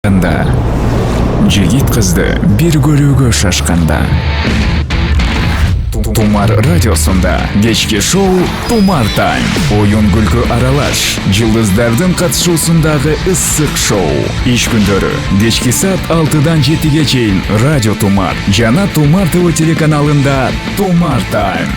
Жигит кызды бир көрүүгө шашканда. Тумар радиосунда кечки шоу Тумар Тайм. Оюн күлкү аралаш, жылдыздардын катышуусундагы ысык шоу. Иш күндөрү кечки саат 6-дан 7-ге чейин Радио Тумар жана Тумар ТВ телеканалында Тумар Тайм.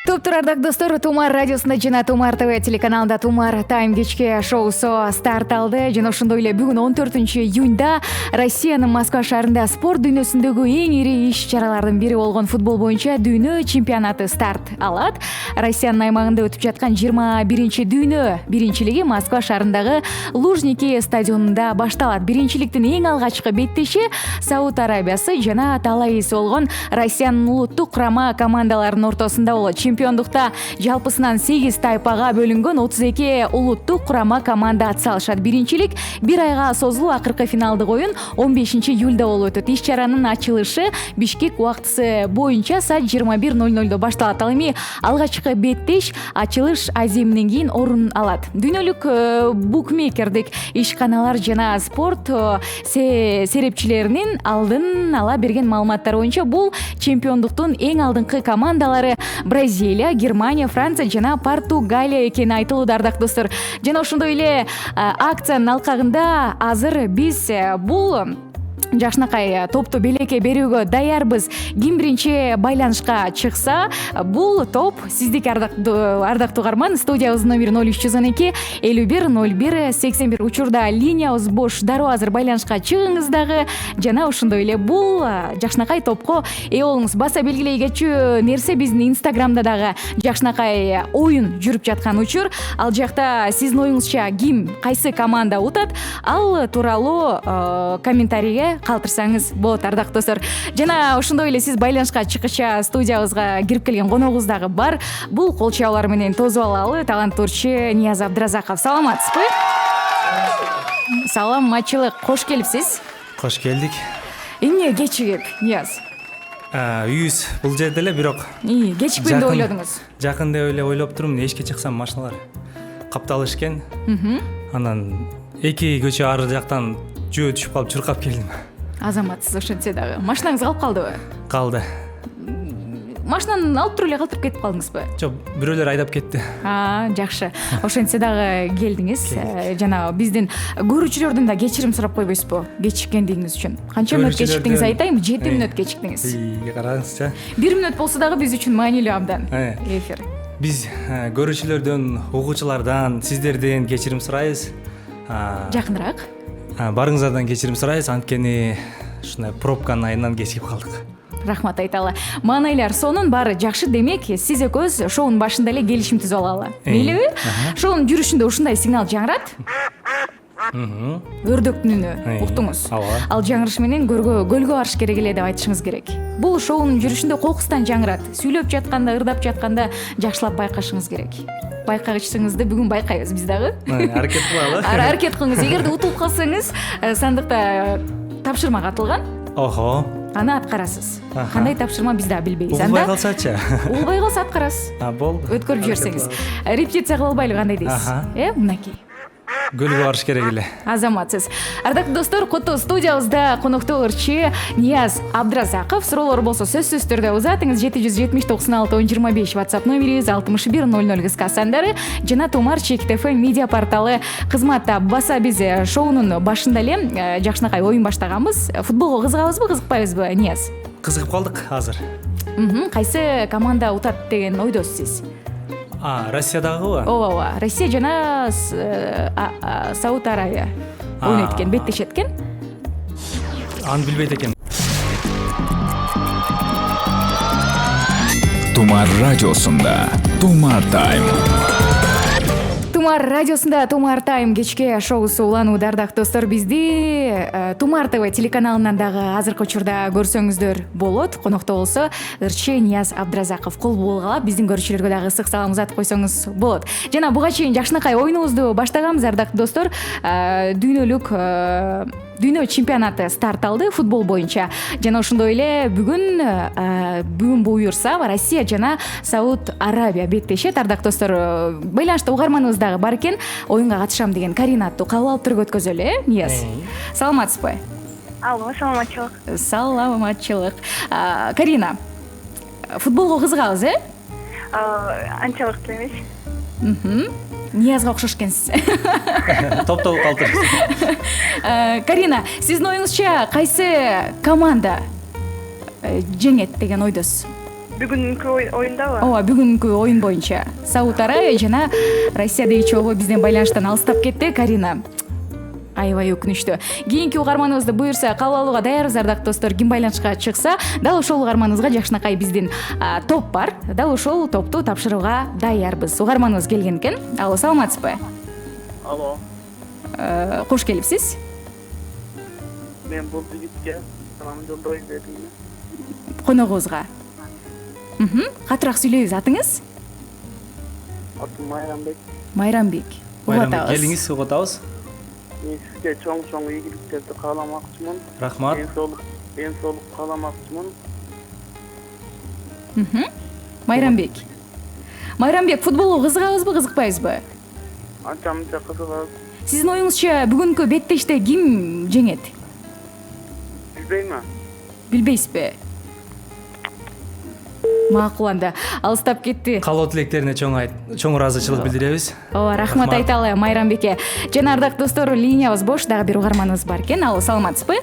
Топтурардак достор, Тумар радиосунда жана Тумар ТВ телеканалында Тумар Тайм кечки шоусу старт алды. Жана ошондой эле бүгүн 14-июнда Россиянын Москва шаарында спорт дүйнөсүндөгү эң ири иш-чаралардын бири болгон футбол боюнча дүйнө чемпионаты старт алат. Россиянын аймагында өтүп жаткан 21-чи дүйнө биринчилиги Москва шаарындагы Лужники стадионунда башталат. Биринчиликтин эң алгачкы беттеши Сауд Арабиясы жана талайысы болгон Россиянын улуттук курама командаларынын ортосунда болот. Чемпиондукта жалпысынан 8 тайпага бөлүнгөн 32 улуттук курама команда атсалышат. Биринчилик бир айга созулуу акыркы финалдык оюн 15-июлда болуп өтөт. Иш-чаранын ачылышы Бишкек убактысы боюнча саат 21:00 башталат. Ал эми алгачкы беттеш ачылыш аземинен кийин орун алат. Дүйнөлүк букмекердик ишканалар жана спорт серепчилеринин алдын ала берген маалыматтары боюнча бул чемпиондуктун эң алдыңкы командалары Бразилия, Германия, Франция жана Португалия экени айтылууда, ардактуу достор. Жана ошондой эле акциянын алкагында азыр биз бул жакшынакай топту белекке берүүгө даярбыз. Ким биринчи байланышка чыкса, бул топ сиздики, ардактуу угарман. Студиябыздын номери 0312 51 01 81. Учурда линиябыз бош. Дароо азыр байланышка чыгыңыз дагы. Жана ошондой эле бул жакшынакай топко ээ болуңуз. Баса белгилей кетчү нерсе, биздин инстаграмда дагы жакшынакай оюн жүрүп жаткан учур. Ал жакта сиздин оюңузча ким, кайсы команда утат, ал тууралуу комментарийге калтырсаңыз болот, ардактуу достор. Жана ошондой эле сиз байланышка чыккыча студиябызга кирип келген коногубуз дагы бар. Бул кол чабуулар менен тосуп алалы. Таланттуучу Нияз Абдыразаков. Саламатсызбы? Саламатчылык. Кош келипсиз. Кош келдик. Эмне кечигип, Нияз? Үйүбүз бул жерде эле, бирок кечикпейм деп ойлодуңуз? Жакын деп эле ойлоп турмун. Эшикке чыксам машиналар капталыш экен. Анан эки көчө ары жактан жөө түшүп калып чуркап келдим. Азаматсыз ошентсе дагы. Машинаңыз калып калдыбы? Калды. Машинаны алып туруп эле калтырып кетип калдыңызбы? Жок, бирөөлөр айдап кетти. Жакшы. Ошентсе дагы келдиңиз. Жана биздин көрүүчүлөрдөн да кечирим сурап койбойсузбу? Кечиккендигиңиз үчүн. Канча мүнөт кечиктиңиз айтайын? 7 мүнөт кечиктиңиз. Караңызчы. 1 мүнөт болсо дагы биз үчүн маанилүү абдан. Эфир. Биз көрүүчүлөрдөн, угуучулардан, сиздерден кечирим сурайбыз. Жакыныраак. Барыңыздардан кечирим сурайбыз, анткени ушундай пробканын айынан кечигип калдык. Рахмат айталы. Маанайлар сонун баары жакшы. Демек, сиз экөөбүз шоунун башында эле келишим түзүп алалы. Мейлиби? Шоунун жүрүшүндө ушундай сигнал жаңырат. Өрдөктүн үнү уктуңуз. Ал жаңырыш менен көлгө барыш керек эле деп айтышыңыз керек. Бул шоунун жүрүшүндө кокустан жаңырат. Сүйлөп жатканда, ырдап жатканда жакшылап байкашыңыз керек. Байкагычыңызды бүгүн байкайбыз биз дагы. Аракет кылалы. Аракет кылыңыз. Эгерде утулуп калсаңыз, сандыкта тапшырма катылган. Охо. Аны аткарасыз. Кандай тапшырма биз да билбейбиз. Улбай калсачы? Улбай калса аткарасыз. Болду. Өткөрүп жиберсеңиз. Репетиция кыла албайлы кандай дейсиз? Мынакей. Көлгө барыш керек эле. Азаматсыз. Ардактуу достор, кото студиябызда конокто ырчы Нияз Абдыразаков. Суроолор болсо сөзсүз түрдө узатыңыз. 779-6-10-25 WhatsApp номерибиз, 6100 СК сандары жана Тумар ЧКТФ медиа порталы кызматта. Баса биз шоунун башында эле жакшынакай оюн баштаганбыз. Футболго кызыгабызбы, кызыкпайбызбы, Нияз? Кызыгып калдык азыр. Кайсы команда утат деген ойдосуз сиз? Россиядагыбы? Ооба. Россия жана Сауд Арабия ойнойт экен, беттешет экен. Аны билбейт экен. Тумар радиосунда Тумар Тайм. Тумар радиосунда Тумар Тайм кечки шоусу уланууда, ардактуу достор. Бизди Тумар ТВ телеканалынан дагы азыркы учурда көрсөңүздөр болот. Конокто болсо ырчы Нияз Абдыразаков. Кол болгала биздин көрүүчүлөргө дагы ысык салам узатып койсоңуз болот. Жана буга чейин жакшынакай оюнубузду баштаганбыз, ардактуу достор. Дүйнөлүк дүйнө чемпионаты старт алды футбол боюнча жана ошондой эле бүгүн буюрса Россия жана Сауд Арабия беттешет. Ардактуу достор, байланышта угарманыбыз дагы бар экен. Оюнга катышам деген Карина аттуу кабыл алып туруп өткөзөлү, Нияз. Саламатсызбы? Алло, саламатчылык. Саламатчылык. Карина, футболго кызыгабыз, Анчалык эмес. Ниязга окшош экенсиз. топтолуп калтырсыз. Карина, сиздин оюңузча кайсы команда жеңет деген ойдосуз? Бүгүнкү оюндабы? Ооба, бүгүнкү оюн боюнча Сауд Арабия жана Россия дегичи болбой бизден байланыштан алыстап кетти. Карина, аябай өкүнүчтүү. Кийинки угарманыбызды буюрса кабыл алууга даярбыз, ардактуу достор. Ким байланышка чыкса, дал ошол угарманыбызга жакшынакай биздин топ бар. Дал ошол топту тапшырууга даярбыз. Угарманыбыз келген экен. Алло, саламатсызбы? Алло, Кош келипсиз. мен бул жигитке салам жолдойм дедим. Коногубузга. Катыраак сүйлөйбүз. Атыңыз? Атым Майрамбек. Майрамбек. Байрамбек, келиңиз, угатабыз. Мен сизге чоң ийгиликтерди кааламакчымын. Рахмат. Ден соолук кааламакчымын. Майрамбек. Майрамбек, футболго кызыгабызбы, кызыкпайбызбы? Анча-мынча кызыгабыз. Сиздин оюңузча бүгүнкү беттеште ким жеңет? Билбеймин. Билбейсизби? Макул, анда алыстап кетти. Каалоо тилектерине чоң ыраазычылык билдиребиз. Ооба, рахмат айталы Майрамбекке. Жана ардактуу достор, линиябыз бош, дагы бир угарманыбыз бар экен. Алло, саламатсызбы?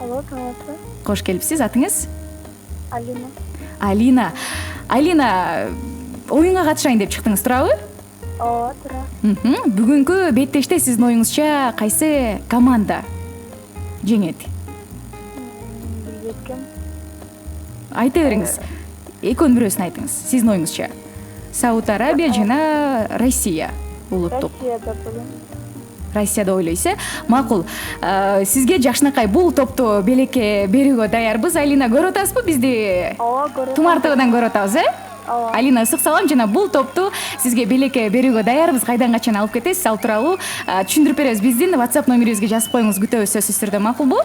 Алло, саламатсызбы? Кош келипсиз. Атыңыз? Алина. Алина, оюнга катышайын деп чыктыңыз, туурабы? Ооба, туура. Бүгүнкү беттеште сиздин оюңузча кайсы команда жеңет? Билбейм. Айта бериңиз. Экөөнүн бирөөсүн айтыңыз. Сиздин оюңузча Сауд Арабия жана Россия улуттук. Россия деп ойлойсуз, Макул. Сизге жакшынакай бул топту белекке берүүгө даярбыз. Алина, көрүп атасызбы бизди? Ооба, көрөм. Тумар ТВдан көрүп атабыз, Ооба. Алина, ысык салам. Жана бул топту сизге белекке берүүгө даярбыз. Кайдан качан алып кетесиз? Ал тууралуу түшүндүрүп беребиз. Биздин WhatsApp номерибизге жазып коюңуз, күтөбүз сөзсүз түрдө. Макулбу?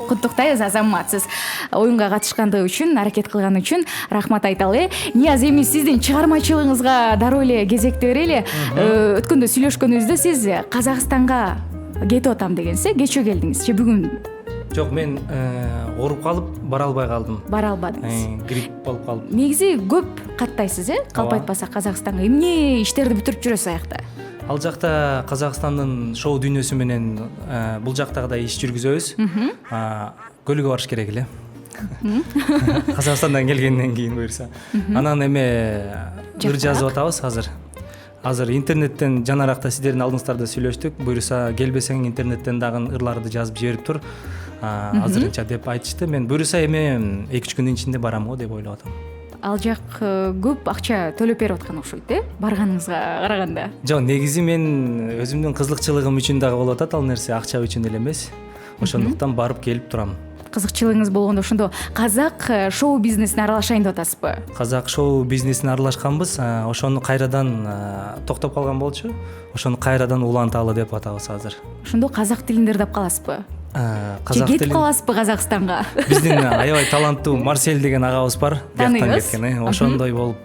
Куттуктайбыз, азаматсыз. Оюнга катышкандыгы үчүн, аракет кылганы үчүн рахмат айталы. Нияз, эми сиздин чыгармачылыгыңызга дароо эле кезекти берели. Өткөндө сүйлөшкөнүбүздө сиз Казакстанга кетип атам дегенсиз, кечөө келдиңиз же бүгүн? Жок, мен ооруп калып бара албай калдым. Бара албадыңыз. Грипп болуп калып. Негизи көп каттайсыз, калп айтпасак Казакстанга. Эмне иштерди бүтүрүп жүрөсүз аякта? Ал жакта Казакстандын шоу дүйнөсү менен бул жактагыдай иш жүргүзөбүз. Көлгө барыш керек эле. Казакстандан келгенден кийин буюрса. Анан эме ыр жазып атабыз азыр. Азыр интернеттен жанаракта сиздердин алдыңыздарда сүйлөштүк. Буюрса келбесең интернеттен дагы ырларды жазып жиберип тур. Азырынча деп айтышты. Мен буюрса эми 2-3 күндүн ичинде барам го деп ойлоп атам. Ал жак көп акча төлөп берип аткан окшойт, барганыңызга караганда. Жок, негизи мен өзүмдүн кызыкчылыгым үчүн дагы болуп атат ал нерсе, акча үчүн эле эмес. Ошондуктан барып келип турам. Кызыкчылыгыңыз болгондо ошондо казак шоу бизнесине аралашайын деп атасызбы? Казак шоу бизнесине аралашканбыз. Ошону кайрадан токтоп калган болчу. Ошону кайрадан уланталы деп атабыз азыр. Ошондо казак тилин ырдап каласызбы? Казак кетип каласызбы Казакстанга? Биздин аябай таланттуу Марсель деген агабыз бар. Бияктан Таныйбыз. кеткен, ошондой болуп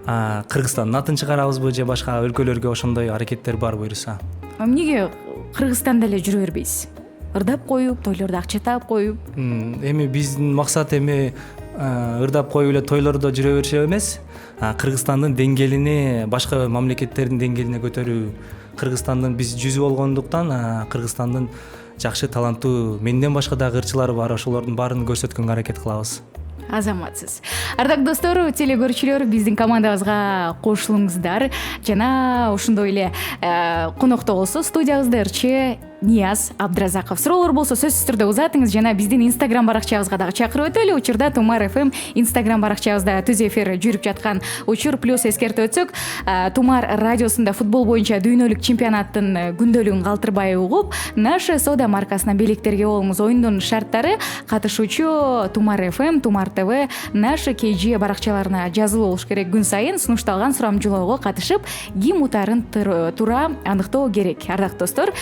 Кыргызстандын атын чыгарабызбы же башка өлкөлөргө ошондой аракеттер бар буюрса. Эмнеге Кыргызстанда эле жүрө бербейсиз? Ырдап коюп, тойлордо акча таап коюп. Эми биздин максат эми ырдап коюп эле тойлордо жүрө бериш эмес. Кыргызстандын деңгээлини башка мамлекеттердин деңгээлине көтөрүү. Кыргызстандын биз жүзү болгондуктан Кыргызстандын жакшы таланттуу менден башка дагы ырчылар бар, ошолордун баарын көрсөткөнгө аракет кылабыз. Азаматсыз. Ардактуу достор, телекөрүүчүлөр, биздин командабызга кошулуңуздар жана ошондой эле конокто болсо студиябызда ырчы Нияз Абдразаков. Суроолор болсо сөзсүз түрдө узатыңыз жана биздин Instagram баракчабызга дагы чакырып өтөлү. Учурда Тумар FM Instagram баракчабызда түз эфир жүрүп жаткан учур, плюс эскертип өтсөк, Тумар радиосунда футбол боюнча дүйнөлүк чемпионаттын күндөлүгүн калтырбай угуп, Наша Сода маркасына белектерге болуңуз. Оюндун шарттары катышуучу Тумар FM, Тумар ТВ, Наша KG баракчаларына жазылуу болуш керек. Күн сайын сунушталган сурамжылоого катышып, ким утарын туура аныктоо керек. Ардактуу достор,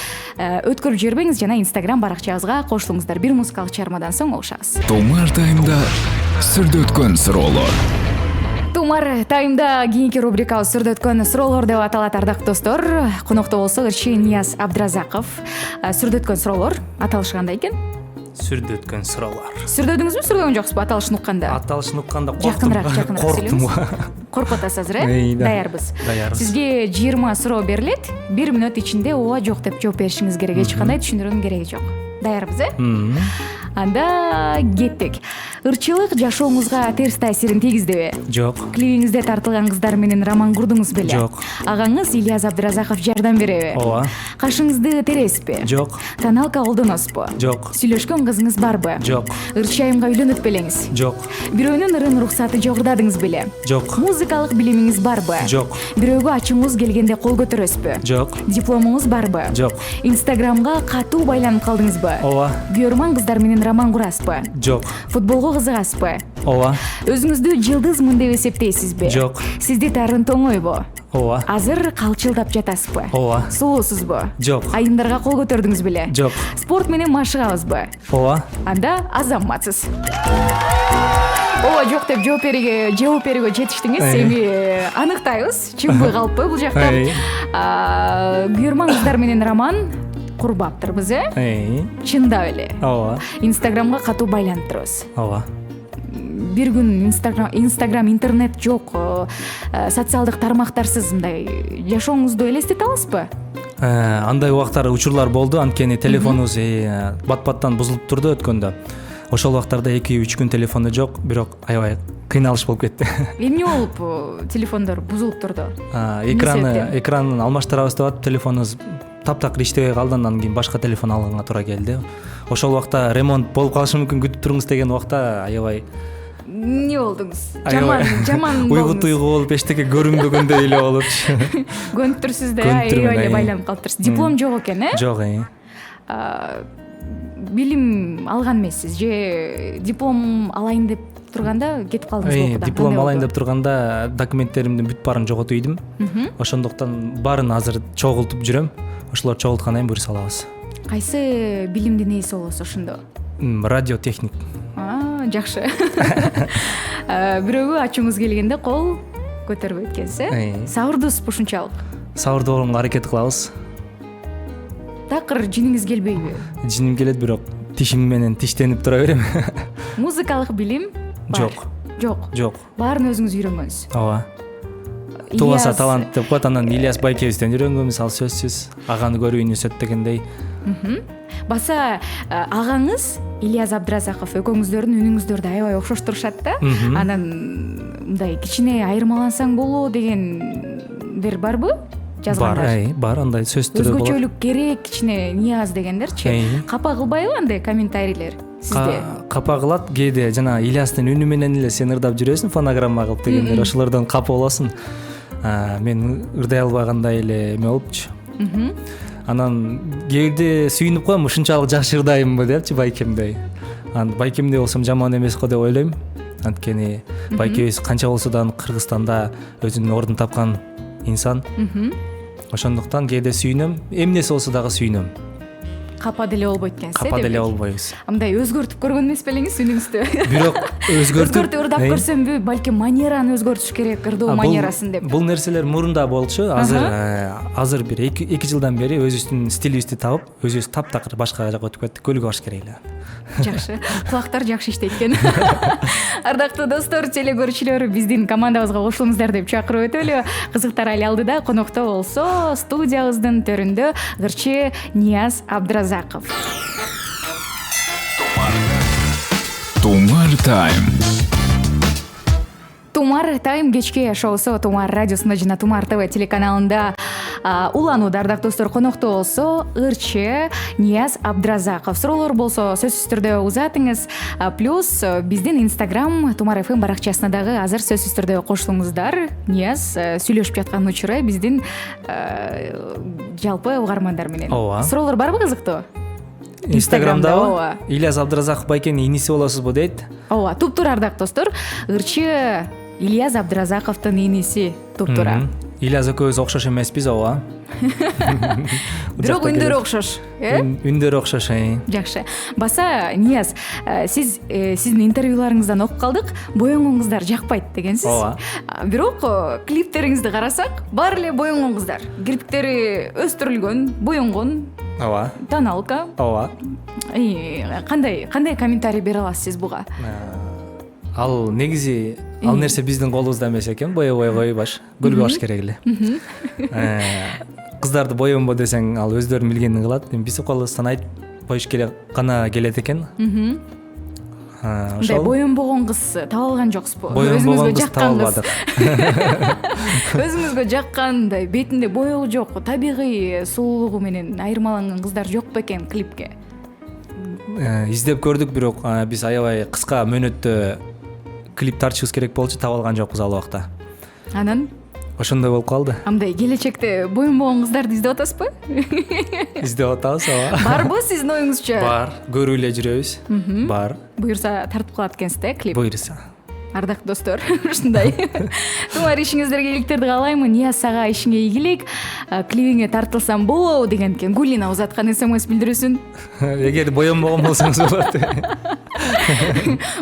өткөрүп жибербеңиз жана Instagram баракчабызга кошулуңуздар. Бир музыкалык чыгармадан соң угушабыз. Тумар таймда сүрдөткөн суроолор. Тумар таймда кийинки рубрикабыз сүрдө өткөн суроолор деп аталат, ардактуу достор. Конокто болсо ырчы Нияз Абдразаков. Сүрдө өткөн суроолор аталышы кандай экен? Сүрдө өткөн суроолор. Сүрдөдүңүзбү, сүрдөгөн жоксузбу аталышын укканда? Аталышын укканда Жакыныраак корктум. Коркуп атасыз азыр, э? Даярбыз. Сизге 20 суроо берилет. 1 мүнөт ичинде ооба жок деп жооп беришиңиз керек. Эч кандай түшүндүрүүнүн кереги жок. Даярбыз, э? Анда кеттик. Ырчылык жашооңузга терс таасирин тийгиздеби? Жок. Клибиңизде тартылган кыздар менен роман курдуңуз беле? Жок. Агаңыз Ильяз Абдразаков жардам береби? Ооба. Кашыңызды тересизби? Жок. Тоналка колдоносузбу? Жок. Сүйлөшкөн кызыңыз барбы? Жок. Ырчы айымга үйлөнөт белеңиз? Жок. Бирөөнүн ырын уруксаты жогордадыңыз беле? Жок. Музыкалык билимиңиз барбы? Жок. Бирөөгө ачууңуз келгенде кол көтөрөсүзбү? Жок. Дипломуңуз барбы? Жок. Инстаграмга катуу байланып калдыңызбы? Ооба. Көрман кыздар менен роман курасызбы? Жок. Футболго кызыгасызбы? Ооба. Өзүңүздү жылдызмын деп эсептейсизби? Жок. Сизди тарынт оңойбу? Ооба. Азыр калчылдап жатасызбы? Ооба. Сулуусузбу? Жок. Айымдарга кол көтөрдүңүз беле? Жок. Спорт менен машыгабызбы? Ооба. Анда азаматсыз. Ооба жок деп жооп берүүгө жетиштиңиз. Эми аныктайбыз. Чынбы калппы бул жакта? Күйөрман кыздар менен роман курбаптырбыз, э? Чындап эле. Ооба. Инстаграмга катуу байланып турабыз. Ооба. Бир күн Инстаграм, интернет жок, социалдык тармактарсыз мындай жашооңузду элестете аласызбы? Андай убактар, учурлар болду, анткени телефонубуз бат-баттан бузулуп турду өткөндө. Ошол убактарда 2-3 күн телефону жок, бирок аябай кыйналыш болуп кетти. Эмне болуп телефондор бузулуп турду? Экранын алмаштырабыз деп атып, телефонубуз таптакыр иштебей калды, андан кийин башка телефон алганга туура келди. Ошол убакта ремонт болуп калышы мүмкүн, күтүп туруңуз деген убакта аябай эмне болдуңуз? Жаман болдуңуз. Уйгу-туйгу болуп, эчтеке көрүнбөгөндөй эле болуп. Көнүп турсуз да, аябай байланып калыптырсыз. Диплом жок экен, э? Жок, Билим алган эмессиз же диплом алайын деп турганда кетип калдыңыз окуудан? Диплом алайын деп турганда документтеримдин бүт баарын жоготуп ийдим. Ошондуктан баарын азыр чогултуп жүрөм. Ошолор чогулткандан кийин буюрса алабыз. Кайсы билимдин ээси болосуз ошондо? Радиотехник. Жакшы. Бирөөгө ачууңуз келгенде кол көтөрбөйт экенсиз, э? Сабырдуусузбу ушунчалык? Сабырдуу болгонго аракет кылабыз. Такыр жиниңиз келбейби? Жиним келет, бирок тишим менен тиштенип тура берем. Музыкалык билим бар? Жок. Баарын өзүңүз үйрөнгөнсүз? Ооба. Тубаса талант деп коет, анан Ильяз Байкебизден үйрөнгөнбүз, ал сөзсүз. Аганы көрүү инесет дегендей. Баса агаңыз Ильяз Абдразаков экөөңүздөрдүн үнүңүздөр да аябай окшош турушат да. Анан мындай кичине айырмалансаң болобу дегендер барбы? Жазгандар. Бар, андай сөз түрү болот. Өзгөчөлүк керек кичине Нияз дегендерчи. Капа кылбайбы андай комментарийлер сизде? Капа кылат, кээде жана Ильястын үнү менен эле сен ырдап жүрөсүң, фонограмма кылып дегендер, ошолордон капа болосуң. Мен ырдай албагандай эле эме болупчу. Анан кээде сүйүнүп коем, ушунчалык жакшы ырдайбынбы депчи Байкемдей. Байкемдей болсом жаман эмес го деп ойлойм. Анткени Байкебиз канча болсо да Кыргызстанда өзүнүн ордун тапкан инсан. Ошондуктан кээде сүйүнөм, эмнеси болсо дагы сүйүнөм. Капа деле болбойт экенсиз. Капа деле болбойбуз. Мындай өзгөртүп көргөн эмес белеңиз үнүңүздү? Бирок өзгөртүп ырдап көрсөмбү, балким манераны өзгөртүш керек, ырдоо манерасын деп. Бул нерселер мурунда болчу. Азыр бир 2 жылдан бери өзүбүздүн стилибизди табып, өзүбүз таптакыр башка жака өтүп кеттик. Көлгө баш керек эле. Жакшы. Кулактар жакшы иштейт экен. Ардактуу достор, теле көрүүчүлөр, биздин командабызга кошулуңуздар деп чакырып өтөлү. Кызыктар али алдыда конокто болсо, студиябыздын төрүндө ырчы Нияз Абдразаков. Тумар тайм. Тумар тайм кечки шоусу Тумар радиосунда жана Тумар ТВ телеканалында уланууда. Ардактуу достор, конокто болсо ырчы Нияз Абдразаков. Суроолор болсо сөзсүз түрдө узатыңыз. Плюс биздин Instagram Тумар FM баракчасына дагы азыр сөзсүз түрдө кошулуңуздар. Нияз сүйлөшүп жаткан учуру биздин жалпы угармандар менен. Суроолор барбы кызыктуу? Инстаграмда Ильяз Абдразаков Байкенин иниси болосузбу дейт. Туптура ардактуу достор, ырчы Ильяз Абдразаковдун иниси туптура. Ильяс экөөбүз окшош эмеспиз, ооба. Бирок үндөрү окшош, Үндөрү окшош. жакшы. Баса Нияз, сиз сиздин интервьюларыңыздан окуп калдык, боёңгон кыздар жакпайт дегенсиз. Ооба. Бирок клиптериңизди карасак, баары эле боёңгон кыздар. Кирпиктери өстүрүлгөн, боёңгон, Ооба. тоналка. Ооба. Кандай комментарий бере аласыз буга? Ал негизи ал нерсе биздин колубузда эмес экен, боебой койбаш, гүлгө баш керек эле. Кыздарды боембо десең, ал өздөрүнүн билгенин кылат. Биз колубуздан айтып коюш керек гана келет экен. Ошол боембогон кыз таба алган жоксузбу? Боембогон кыз таба албадык. Өзүңүзгө жаккандай, бетинде боёгу жок, табигый сулуулугу менен айырмаланган кыздар жок бекен клипке? Издеп көрдүк, бирок биз аябай кыска мөөнөттө клип тартышыбыз керек болчу, таба алган жокпуз ал убакта. Анан Ошондой болуп калды. андай келечекте боембогон кыздарды издеп атасызбы? Издеп атабыз, ооба. Барбы сиздин оюңузча? Бар, көрүп эле жүрөбүз. Бар. Буюрса тартып калат экенсиз да клип? Буйруса. Ардактуу достор, ушундай. Тумар ишиңиздерге ийгиликтерди каалаймын. Нияз, сага ишиңе ийгилик. Клибиңе тартылсам болобу деген экен. Гулина узаткан СМС билдирүүсүн. Эгер боембогон болсоңуз болот.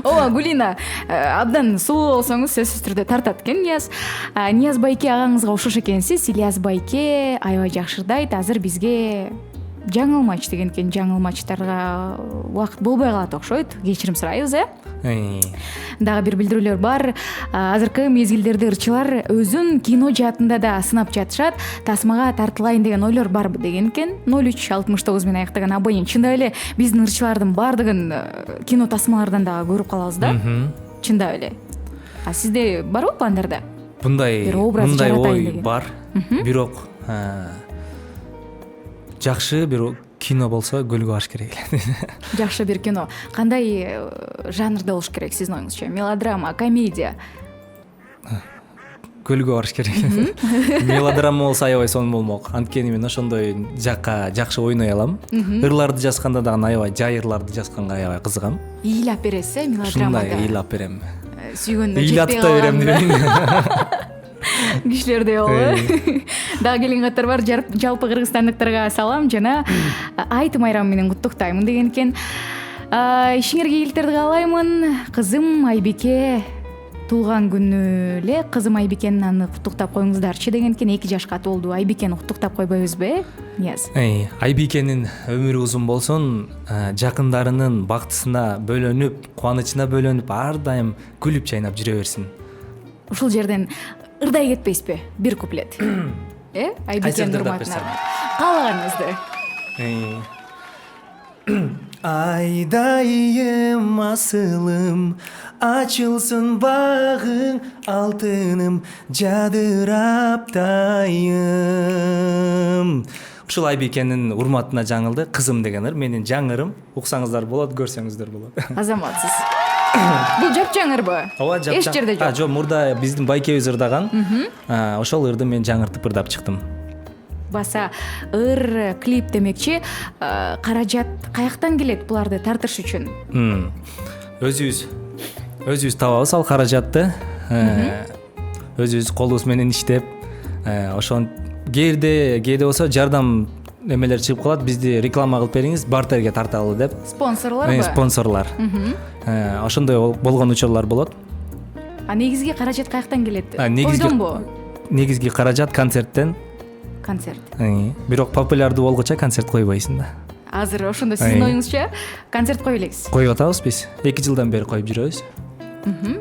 Ооба, Гулина, абдан сулуу болсоңуз сөзсүз түрдө тартат экен Нияз. Нияз байке агаңызга окшош экенсиз. Ильяс байке аябай жакшырдайт. Азыр бизге жаңыл матч деген экен. Жаңыл матчтарга убакыт болбой калат окшойт. Кечирим сурайбыз, Дагы бир билдирүүлөр бар. Азыркы мезгилдерде ырчылар өзүн кино жаатында да сынап жатышат. Тасмага тартылайын деген ойлор барбы деген экен. 0369 менен аяктаган абонент. Чындап эле биздин ырчылардын баардыгын кино тасмалардан дагы көрүп калабыз да. Чындап эле. Сизде барбы пландарда? Мындай ой деген. бар. Бирок жакшы бир кино болсо гөлгө баш керек эле. Жакшы бир кино. Кандай жанрда болуш керек сиздин оюңузча? Мелодрама, комедия? Гөлгө барыш керек. Мелодрама болсо аябай сонун болмок. Анткени мен ошондой жакка жакшы ойной алам. Ырларды жазганда дагы аябай жай ырларды жазганга аябай кызыгам. Ыйлап бересиз, мелодрамада. Ушундай ыйлап берем. Сүйгөндө ыйлатып да берем дебейин. Кишилерде болбу. Дагы келген каттар бар. Жалпы кыргызстандыктарга салам жана айтым айрам менен куттуктаймын деген экен. Ишиңерге ийгиликтерди каалаймын. Кызым Айбике туулган күнү эле. Кызым Айбикенин аны куттуктап коюңуздарчы деген экен. 2 жашка толду. Айбикени куттуктап койбойбузбу, Нияз? Айбикенин өмүрү узун болсун, жакындарынын бактысына бөлөнүп, кубанычына бөлөнүп, ар дайым күлүп жайнап жүрө берсин. Ушул жерден ырдай кетпейсизби? Бир куплет. Айбикенин урматына. Каалаганыңызды. Айдайым асылым, ачылсын багың, алтыным жадыраптайым. Ушул Айбикенин урматына жаңылды. Кызым деген ыр, менин жаңырым. Уксаңыздар болот, көрсөңүздөр болот. Азаматсыз. Бул жапжаңырбы? Ооба, жапжаң. Эч жерде жок. Жок, мурда биздин байкебиз ырдаган. Ошол ырды мен жаңыртып ырдап чыктым. Баса ыр клип демекчи, каражат каяктан келет буларды тартыш үчүн? Өзүбүз табабыз ал каражатты. Өзүбүз колубуз менен иштеп, ошон кээде болсо жардам эмелер чыгып калат. Бизди реклама кылып бериңиз, бартерге тарталы деп. Спонсорлорбу? Спонсорлор. Ошондой болгон учурлар болот. Негизги каражат каяктан келет? Койдонбу? Негизги каражат концерттен. Концерт. Бирок популярдуу болгуча концерт койбойсуң да. Азыр ошондо сиздин оюңузча концерт коюп элексиз? Коюп атабыз биз. 2 жылдан бери коюп жүрөбүз.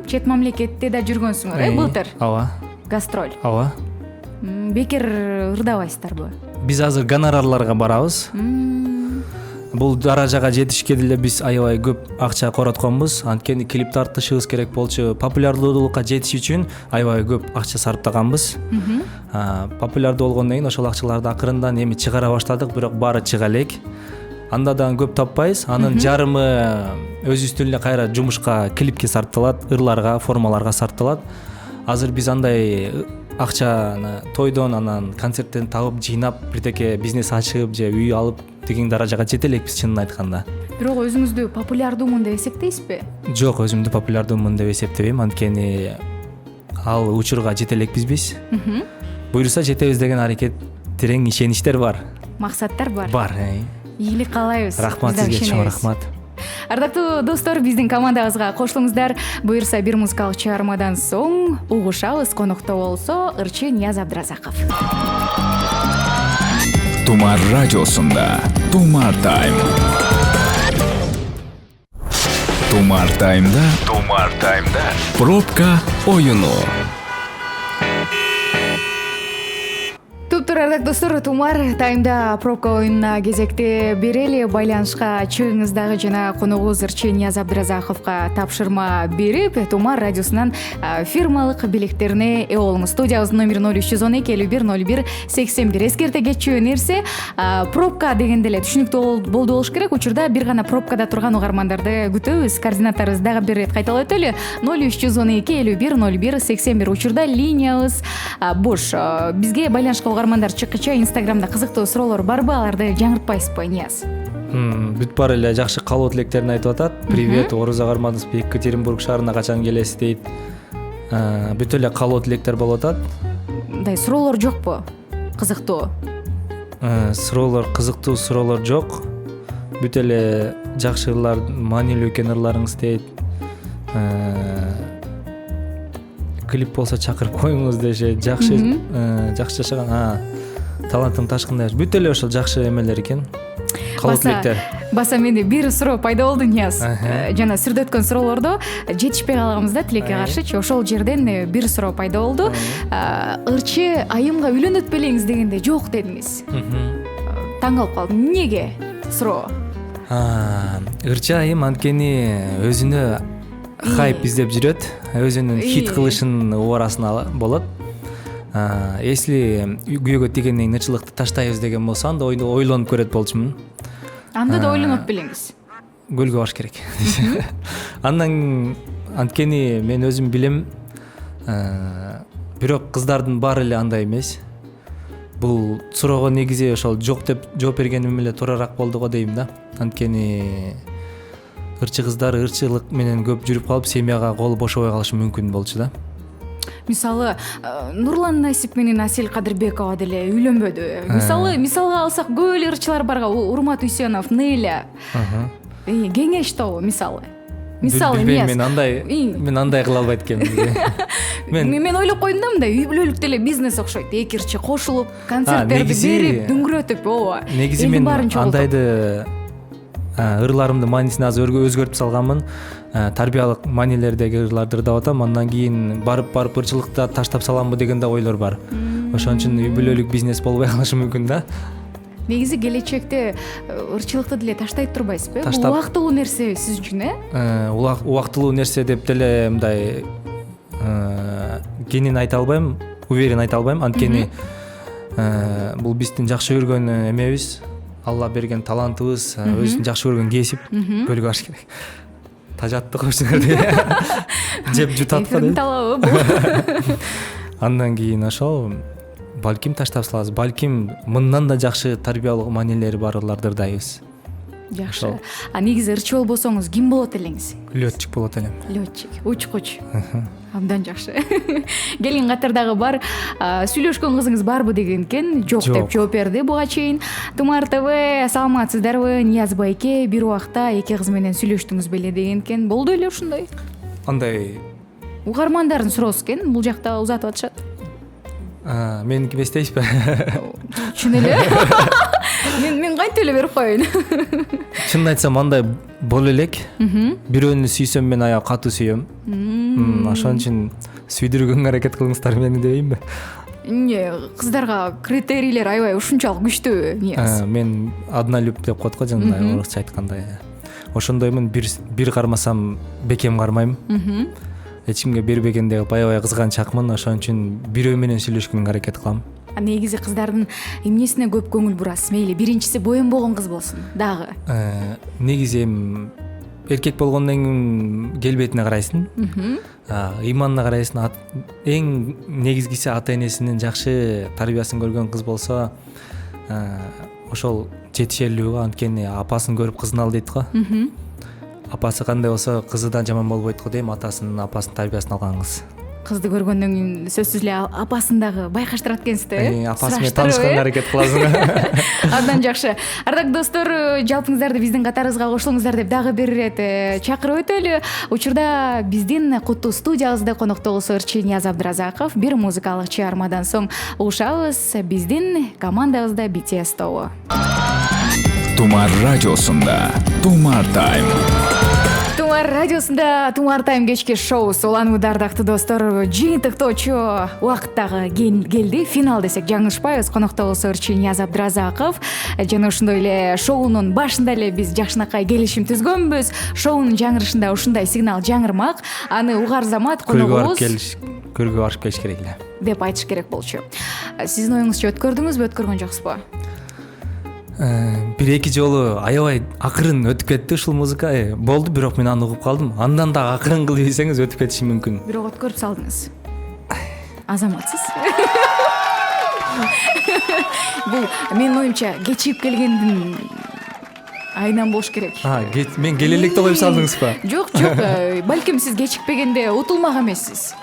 Чет мамлекетте да жүргөнсүңөр, былтыр? Ооба. Гастроль. Ооба. Бекер ырдабайсыздарбы? Биз азыр гонорарларга барабыз. Бул даражага жетишке деле биз аябай көп акча коротконбуз. Анткени клип тартышыбыз керек болчу. Популярдуулукка жетиш үчүн аябай көп акча сарптаганбыз. Популярдуу болгондон кийин ошол акчаларды акырындан эми чыгара баштадык, бирок баары чыга элек. Анда дагы көп таппайбыз. Анын жарымы өзүбүздүн эле кайра жумушка, клипке сарпталат, ырларга, формаларга сарпталат. Азыр биз андай акчаны тойдон, анан концерттен табып, жыйнап, бирдеке бизнес ачып же үй алып деген даражага жете элекпиз, чынын айтканда. Бирок өзүңүздү популярдуумун деп эсептейсизби? Жок, өзүмдү популярдуумун деп эсептебейм, анткени ал учурга жете элекпиз биз. буюрса жетебиз деген аракет терең ишеничтер бар. Максаттар бар. Бар. Ийгилик каалайбыз. Рахмат Биз дагы сизге, чоң ишенебиз. рахмат. Ардактуу достор, биздин командабызга кошулуңуздар. Буюрса бир музыкалык чыгармадан соң угушабыз. Конокто болсо Ырчы Нияз Абдыразаков. Тумар радиосунда Тумар тайм. Тумар таймда пробка оюну. Туптур ардактуу достор, Тумар таймда пробка оюнуна кезекти берели. Байланышка чыгыңыз дагы жана коногубуз Ырчы Нияз Абдыразаковго тапшырма берип, Тумар радиосунан фирмалык билектерине ээ болуңуз. Студиябыздын номери 0312 51 01 81. Эскерте кетчү нерсе, пробка дегенде эле түшүнүктүү болду болуш керек. Учурда бир гана пробкада турган угармандарды күтөбүз. Координаттарыбызды дагы бир ирет кайталап өтөлү. 0312 51 01 81. Учурда линиябыз бош. Бизге байланышка угармандар чыккыча Инстаграмда кызыктуу суроолор барбы? Аларды жаңыртпайсызбы, Нияз? Бүт баары эле жакшы каалоо тилектерин айтып атат. Привет, Оруза Кармановск, Екатеринбург шаарына качан келесиз дейт. Бүт эле каалоо тилектер болуп атат. Мындай суроолор жокпу? Кызыктуу. Кызыктуу суроолор жок. Бүт эле жакшы ырлар, маанилүү экен ырларыңыз дейт. Клип болсо чакырып коюңуз дешет. Жакшы жашаган. Талантың ташкындай. Бүт эле ошол жакшы эмелер экен. Каалоо тилектер. Баса менде бир суроо пайда болду, Нияз. Жана сүрдөткөн суроолордо жетишпей калганбыз да тилекке каршычы. Ошол жерден бир суроо пайда болду. Ырчы айымга үйлөнөт белеңиз дегенде жок дедиңиз. Таң калып калдым. Эмнеге? Суроо. Ырчы айым анткени өзүнө хайп издеп жүрөт, өзүнүн хит кылышын убарасын болот. Если күйөөгө тигенден ычылыкты таштайбыз деген болсо, анда ойлонуп көрөт болчумун. Анда да ойлонот белеңиз. Көлгө баш керек. Анткени мен өзүм билем, бирок кыздардын баары эле андай эмес. Бул суроого негизи ошол жок деп жооп бергеним эле туурараак болду го дейм да. Анткени ырчы кыздар ырчылык менен көп жүрүп калып, семьяга колу бошобой калышы мүмкүн болчу да. Мисалы, Нурлан Насип менен Асель Кадырбекова деле үйлөнбөдү. Мисалга алсак, көп эле ырчылар барга, Урмат Үсенов, Неля. Кеңеш тобу мисалы. Мисалы эмес. Мен андай кыла албайт экенмин. Мен ойлоп койдум да, мындай үй бүлөлүк деле бизнес окшойт. Эки ырчы кошулуп, концерттерди берип, дүңгүрөтүп, ооба. Негизи мен андайды ырларымды маанисин азыр өзгөртүп салганмын. Тарбиялык маанилердеги ырларды ырдап атам. Андан кийин барып ырчылыкта таштап саламбы деген да ойлор бар. Ошон үчүн үй бүлөлүк бизнес болбой калышы мүмкүн да. Негизи келечекте ырчылыкты деле таштай турбайсызбы? Бул убактылуу нерсе сиз үчүн, Убактылуу нерсе деп деле мындай кенен айта албайм, уверен айта албайм. Анткени бул биздин жакшы көргөн эмебиз. Алла берген талантыбыз, өзүн жакшы көргөн кесип, көлгө баш керек. Тажатты кошуңарды. Жеп жутат го дейт. Андан кийин ошол балким таштап салабыз, балким мындан да жакшы тарбиялык маанилери бар ырларды ырдайбыз. Жакшы. Негизи ырчы болбосоңуз ким болот элеңиз? Лётчик болот элем. Лётчик, учкуч. Абдан жакшы. Келин катардагы бар, сүйлөшкөн кызыңыз барбы деген экен. Жок деп жооп берди буга чейин. Тумар ТВ, саламатсыздарбы? Нияз байке, бир убакта эки кыз менен сүйлөштүңүз беле деген экен. Болду эле ушундай? Андай угармандардын суроосу экен, бул жакта узатып атышат. Меники эмес дейсизби? Чын эле. Мен кантип эле берип коеюн? Чынын айтсам андай боло элек. Бирөөнү сүйсөм мен аял катуу сүйөм. Ошон үчүн сүйдүргөнгө аракет кылыңыздар мени дебейинби? Кыздарга критерийлер аябай ушунчалык күчтүүбү, Нияз? Мен однолюб деп коет го жана орусча айтканда. Ошондоймун, бир кармасам бекем кармайм. Эч кимге бербегенде аябай кызганчакмын. Ошон үчүн бирөө менен сүйлөшкөнгө аракет кылам. Негизи кыздардын эмнесине көп көңүл бурасыз? Мейли биринчиси боенбогон кыз болсун дагы. Негизи эркек болгондон кийин келбетине карайсың, ыйманына карайсың. Эң негизгиси ата энесинин жакшы тарбиясын көргөн кыз болсо, ошол жетишерлүү. Анткени апасын көрүп кызын ал дейт го. Апасы кандай болсо, кызы да жаман болбойт го дейм. Атасынын, апасынын тарбиясын алган кыз. кызды көргөндөн кийин сөзсүз эле апасын дагы байкаштырат экенсиз да, апасы менен таанышканга аракет кыласың. Абдан жакшы. Ардактуу достор, жалпыңыздарды биздин катарыбызга кошулуңуздар деп дагы бир ирет чакырып өтөлү. Учурда биздин куттуу студиябызда конокто болсо ырчы Нияз Абдыразаков. Бир музыкалык чыгармадан соң угушабыз биздин командабызда BTS тобу. Тумар радиосунда Тумар Тайм. Тумар радиосунда Тумар Тайм кечки шоусу уланууда, ардактуу достор. Жыйынтыктоочу убакыт дагы келди. Финал десек жаңылышпайбыз. Конокто болсо ырчы Нияз Абдыразаков. Жана ошондой эле шоунун башында эле биз жакшынакай келишим түзгөнбүз. Шоунун жаңырышында ушундай сигнал жаңырмак. Аны угар замат коногубуз Көргө барып келиш керек эле деп айтыш керек болчу. Сиздин оюңузча өткөрдүңүзбү, өткөргөн жоксузбу? Бир эки жолу аябай акырын өтүп кетти ушул музыка. Болду, бирок мен аны угуп калдым. Андан да акырын кылып ийсеңиз өтүп кетиши мүмкүн. Бирок өткөрүп салдыңыз. Азаматсыз. Бул менин оюмча кечигип келгендин айынан болуш керек. Мен келе электе коюп салдыңызбы? Жок, балким сиз кечикпегенде утулмак эмессиз.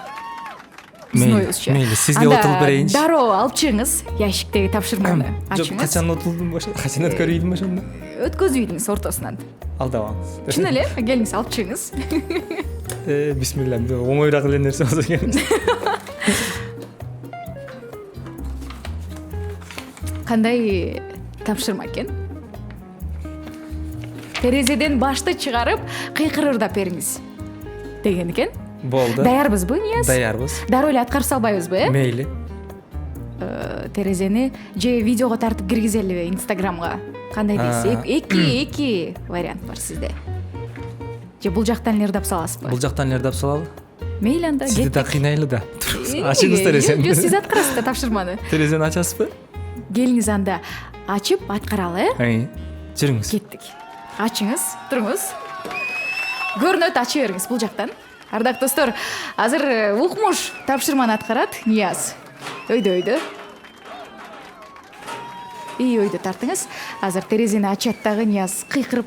Мейли, сизге утулуп берейинчи. Дароо алып чыгыңыз ящиктеги тапшырманы. Жок, качан утулдум башка? Качан өткөрүйдүм ошондо? Өткөзбөйдүңүз ортосунан. Алдабаңыз. Чын эле, келиңиз алып чыгыңыз. Бисмилла, оңоюраак эле нерсе болсо керек. Кандай тапшырма экен? Терезеден башты чыгарып, кыйкырырдап бериңиз деген экен. Болду. Даярбызбы, Нияз? Даярбыз. Дароо эле аткарып салбайбызбы, Мейли. Терезени же видеого тартып киргизелиби Инстаграмга? Кандай дейсиз? Эки вариант бар сизде. Же бул жактан эле ырдап саласызбы? Бул жактан эле ырдап салалы. Мейли, анда Сизди да кыйнайлы да. Ачыңыз терезени. Жок, сиз аткарасыз да тапшырманы. Терезени ачасызбы? Келиңиз анда ачып аткаралы, Жүрүңүз. Кеттик. Ачыңыз, туруңуз. Көрүнөт, ачы бериңиз бул жактан. Ардактуу достор, азыр укмуш тапшырманы аткарат Нияз. Өйдө. Өйдө тартыңыз. Азыр терезени ачат дагы Нияз кыйкырып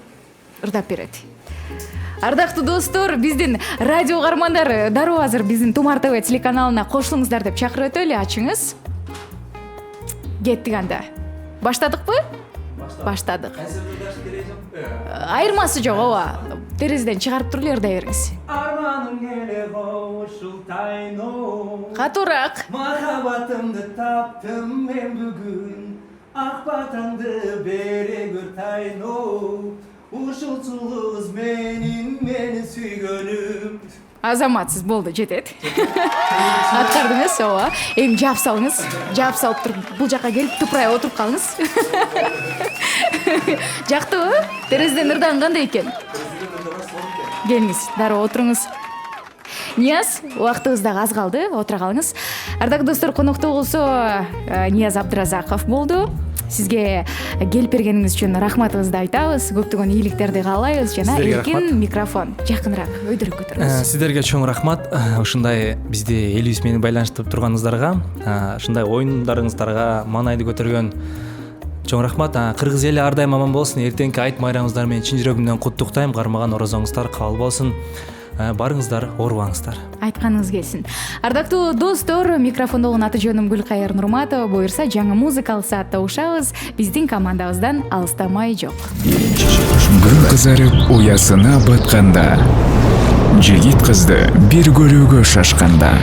ырдап берет. Ардактуу достор, биздин радио угармандар дароо азыр биздин Тумар ТВ телеканалына кошулуңуздар деп чакырып өтөлү. Ачыңыз. Кеттик анда. Баштадыкпы? Баштадык. Айырмасы жок, ооба. Терезеден чыгарып туруп ырдай бериңиз. Арманым келе кошул тайно. Катуураак. Махаббатымды таптым мен бүгүн. Ак батаңды бере көр тайно. Ушул сулуу кыз мени сүйгөнүм. Азаматсыз, болду, жетет. Аткардыңыз, ооба. Эми жаап салыңыз. Жаап салып туруп, бул жака келип тупурай отуруп калыңыз. Жактыбы? Терезеден ырдаган кандай экен? Келиңиз, дароо отуруңуз. Нияз, убактыбыз дагы аз калды, отура калыңыз. Ардактуу достор, конокто болсо Нияз Абдыразаков болду. Сизге келип бергениңиз үчүн рахматыбызды айтабыз. Көптөгөн ийгиликтерди каалайбыз жана эркин микрофон жакыныраак өйдөрүп көтөрүңүз. Сиздерге чоң рахмат. Ушундай бизди элибиз менен байланыштырып турганыңыздарга, ушундай оюндарыңыздарга маанайды көтөргөн чоң рахмат. Кыргыз эли ар дайым аман болсун. Эртеңки айт майрамыңыздар менен чын жүрөгүмдөн куттуктайм. Кармаган орозоңуздар кабыл болсун. Барыңыздар, оорубаңыздар. Айтканыңыз келсин. Ардактуу достор, микрофондогун аты жөнүм Гүлкайыр Нурматова. Буюрса жаңы музыкалык саатта угушабыз. Биздин командабыздан алыстамай жок. Күн кызарып уясына батканда, жигит кызды бир көрүүгө шашканда.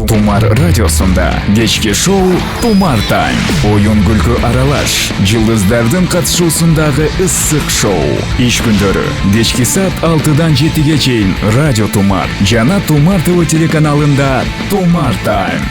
Тумар радиосунда кечки шоу Тумар Тайм. Оюн күлкү аралаш, жылдыздардын катышуусундагы ысык шоу. Иш күндөрү кечки саат 6-дан 7-ге чейин Радио Тумар жана Тумар ТВ телеканалында Тумар Тайм.